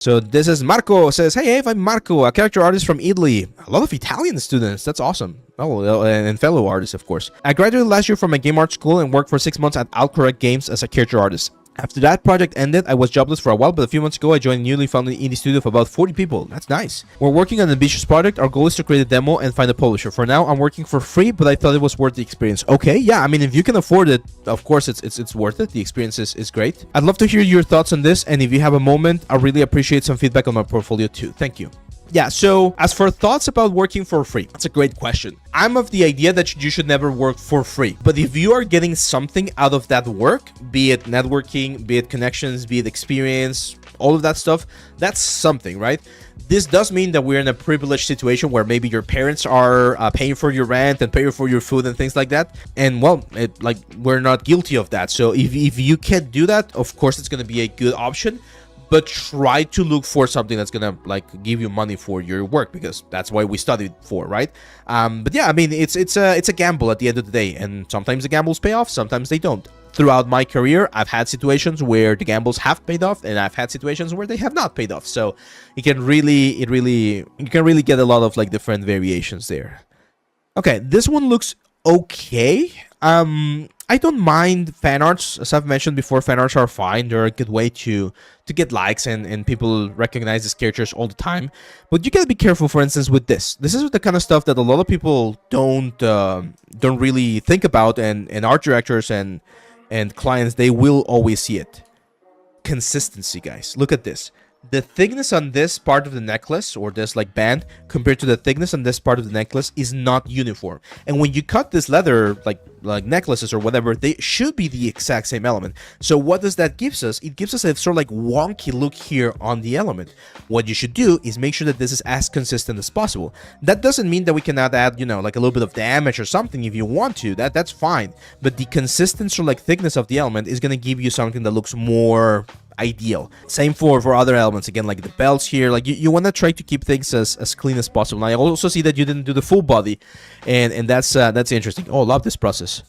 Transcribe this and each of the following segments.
So this is Marco says, "Hey, Ave, I'm Marco, a character artist from Italy." A lot of Italian students. That's awesome. Oh, and fellow artists, of course. I graduated last year from a game art school and worked for 6 months at Alcorrect Games as a character artist. After that project ended, I was jobless for a while, but a few months ago, I joined a newly founded indie studio of about 40 people. That's nice. We're working on an ambitious project. Our goal is to create a demo and find a publisher. For now, I'm working for free, but I thought it was worth the experience. Okay, yeah, I mean, if you can afford it, of course, it's worth it. The experience is great. I'd love to hear your thoughts on this, and if you have a moment, I really appreciate some feedback on my portfolio too. Thank you. Yeah, so as for thoughts about working for free, that's a great question. I'm of the idea that you should never work for free. But if you are getting something out of that work, be it networking, be it connections, be it experience, all of that stuff, that's something, right? This does mean that we're in a privileged situation where maybe your parents are paying for your rent and paying for your food and things like that. And well, we're not guilty of that. So if you can't do that, of course, it's going to be a good option. But try to look for something that's gonna give you money for your work, because that's why we studied for, right? But yeah, I mean, it's a gamble at the end of the day, and sometimes the gambles pay off, sometimes they don't. Throughout my career, I've had situations where the gambles have paid off, and I've had situations where they have not paid off. So you can really get a lot of different variations there. Okay, this one looks okay. I don't mind fan arts. As I've mentioned before, fan arts are fine. They're a good way to get likes, and people recognize these characters all the time. But you gotta be careful, for instance, with this. This is the kind of stuff that a lot of people don't really think about, and art directors and clients, they will always see it. Consistency, guys. Look at this. The thickness on this part of the necklace, or this band, compared to the thickness on this part of the necklace is not uniform. And when you cut this leather, like necklaces or whatever, they should be the exact same element. So what does that give us? It gives us a sort of wonky look here on the element. What you should do is make sure that this is as consistent as possible. That doesn't mean that we cannot add, a little bit of damage or something if you want to. That's fine. But the consistency or thickness of the element is going to give you something that looks more ideal. Same for other elements, again, like the belts here. You want to try to keep things as clean as possible. And I also see that you didn't do the full body, and that's interesting. Oh, I love this process.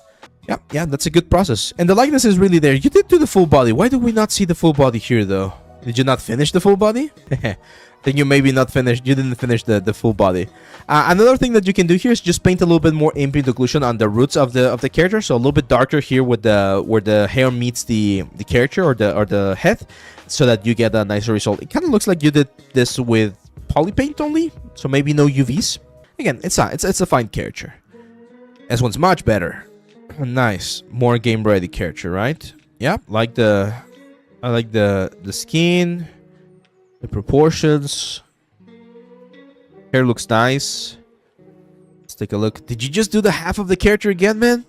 Yeah, that's a good process, and the likeness is really there. You did do the full body. Why do we not see the full body here, though? Did you not finish the full body? Then you maybe not finished. You didn't finish the full body. Another thing that you can do here is just paint a little bit more ambient occlusion on the roots of the character, so a little bit darker here with where the hair meets the character or the head, so that you get a nicer result. It kind of looks like you did this with poly paint only, so maybe no UVs. Again, it's a fine character. This one's much better. Nice, more game ready character, right? Yeah, I like the skin. The proportions. Hair looks nice. Let's take a look. Did you just do the half of the character again, man?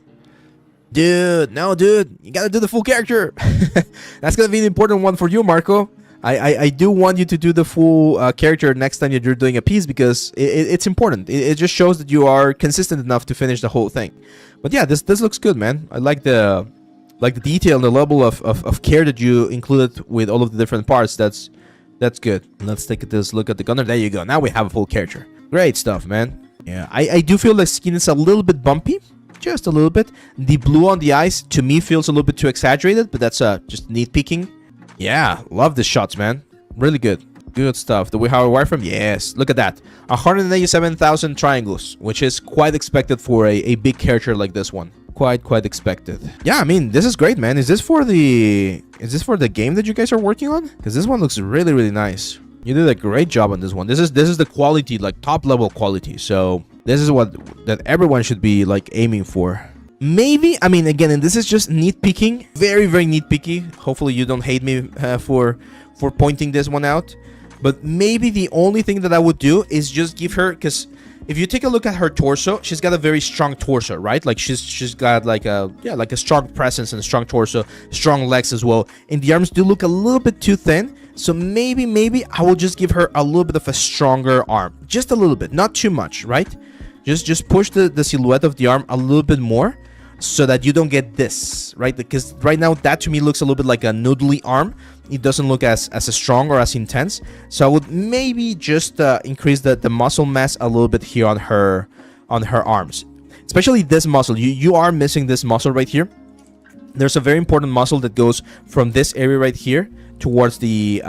Dude, no, dude. You gotta do the full character. That's gonna be an important one for you, Marco. I do want you to do the full character next time you're doing a piece, because it's important. It just shows that you are consistent enough to finish the whole thing. But yeah, this looks good, man. I like the detail and the level of care that you included with all of the different parts. That's good. Let's take this look at the gunner. There you go. Now we have a full character. Great stuff, man. Yeah, I do feel the skin is a little bit bumpy. Just a little bit. The blue on the eyes, to me, feels a little bit too exaggerated, but that's just neat peeking. Yeah, love the shots, man. Really good. Good stuff. Do we have a wireframe? Yes. Look at that. 187,000 triangles, which is quite expected for a big character like this one. Quite expected. Yeah, I mean, this is great, man. Is this for the game that you guys are working on? Because this one looks really nice. You did a great job on this one. This is the quality, top level quality. So this is that everyone should be aiming for. Maybe, I mean, again, and this is just nitpicking, very nitpicky. Hopefully you don't hate me for pointing this one out. But maybe the only thing that I would do is just give her, because if you take a look at her torso, she's got a very strong torso, right? She's got a strong presence and a strong torso, strong legs as well. And the arms do look a little bit too thin. So maybe I will just give her a little bit of a stronger arm, just a little bit, not too much, right? Just push the silhouette of the arm a little bit more, so that you don't get this, right? Because right now that to me looks a little bit like a noodly arm. It doesn't look as strong or as intense. So I would maybe just increase the muscle mass a little bit here on her arms, especially this muscle. You are missing this muscle right here. There's a very important muscle that goes from this area right here towards the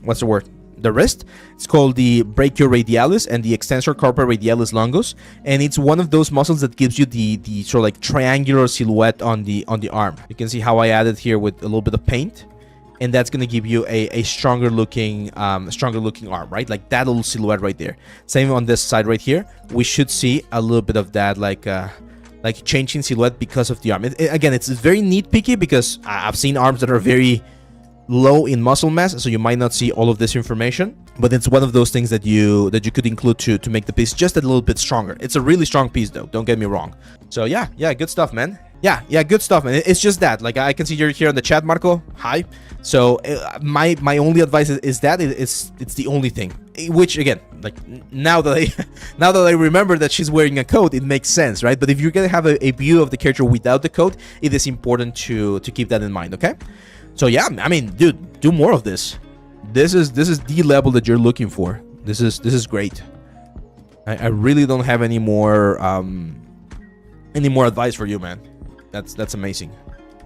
what's the word, the wrist. It's called the brachioradialis and the extensor carpi radialis longus, and it's one of those muscles that gives you the sort of like triangular silhouette on the arm. You can see how I added here with a little bit of paint, and that's gonna give you a stronger looking arm, right? Like that little silhouette right there. Same on this side right here. We should see a little bit of that like changing silhouette because of the arm. Again, it's very nitpicky because I've seen arms that are very low in muscle mass, so you might not see all of this information, but it's one of those things that you could include to make the piece just a little bit stronger. It's a really strong piece though, don't get me wrong. So yeah, good stuff, man. Yeah, good stuff, man. It's just that, like, I can see you're here in the chat, Marco. Hi. So my only advice is that it's the only thing, which again, like, now that I remember that she's wearing a coat, it makes sense, right? But if you're gonna have a view of the character without the coat, it is important to keep that in mind, okay? So yeah, I mean, dude, do more of this. This is the level that you're looking for. This is great. I really don't have any more advice for you, man. That's amazing.